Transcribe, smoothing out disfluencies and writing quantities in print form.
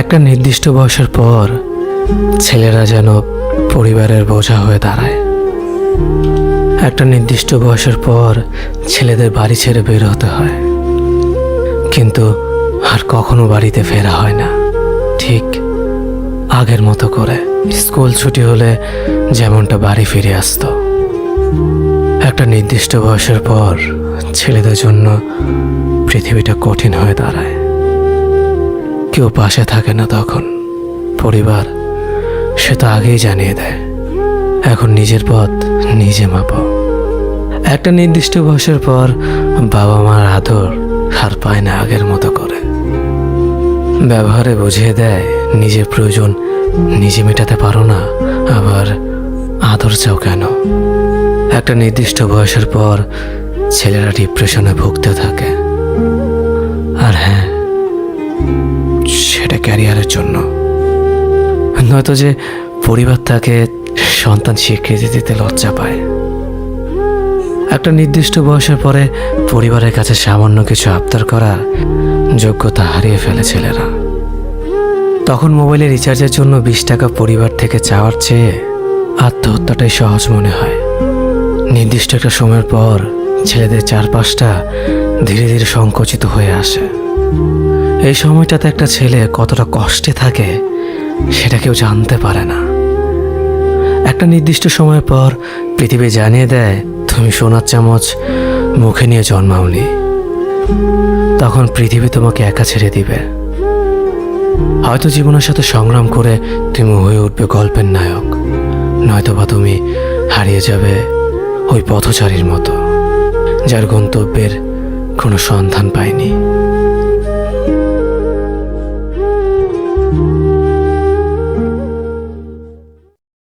একটা নির্দিষ্ট বয়সের পর ছেলেরা যেন পরিবারের বোঝা হয়ে দাঁড়ায়। একটা নির্দিষ্ট বয়সের পর ছেলেদের বাড়ি ছেড়ে বের হতে হয়, কিন্তু আর কখনো বাড়িতে ফেরা হয় না ঠিক আগের মতো করে। স্কুল ছুটি হলে যেমনটা বাড়ি ফিরে আসতো। একটা নির্দিষ্ট বয়সের পর ছেলেদের জন্য পৃথিবীটা কঠিন হয়ে দাঁড়ায়। কেউ পাশে থাকে না তখন। পরিবার সে তো আগেই জানিয়ে দেয়, এখন নিজের পথ নিজে মাপো। একটা নির্দিষ্ট বয়সের পর বাবা মার আদর আর পায় না আগের মতো করে। ব্যবহারে বুঝিয়ে দেয় নিজের প্রয়োজন নিজে মেটাতে পারো না, আবার আদর চাও কেন। একটা নির্দিষ্ট বয়সের পর ছেলেরা ডিপ্রেশনে ভুগতে থাকে। আর হ্যাঁ, সেটা ক্যারিয়ারের জন্য, নয়তো যে পরিবার তাকে সন্তান স্বীকৃতি দিতে লজ্জা পায়। একটা নির্দিষ্ট বয়সের পরে পরিবারের কাছে সামান্য কিছু আবদার করার যোগ্যতা হারিয়ে ফেলে ছেলেরা। তখন মোবাইলে রিচার্জের জন্য 20 টাকা পরিবার থেকে চাওয়ার চেয়ে আত্মহত্যাটাই সহজ মনে হয়। নির্দিষ্ট একটা সময়ের পর ছেলেদের চারপাশটা ধীরে ধীরে সংকুচিত হয়ে আসে। এই সময়টাতে একটা ছেলে কতটা কষ্টে থাকে সেটা কেউ জানতে পারে না। একটা নির্দিষ্ট সময় পর পৃথিবী জানিয়ে দেয় তুমি সোনার চামচ মুখে নিয়ে জন্মাওনি। তখন পৃথিবী তোমাকে একা ছেড়ে দিবে। হয়তো জীবনের সাথে সংগ্রাম করে তুমি হয়ে উঠবে গল্পের নায়ক, নয়তোবা তুমি হারিয়ে যাবে ওই পথচারীর মতো যার গন্তব্যের কোনো সন্ধান পায়নি।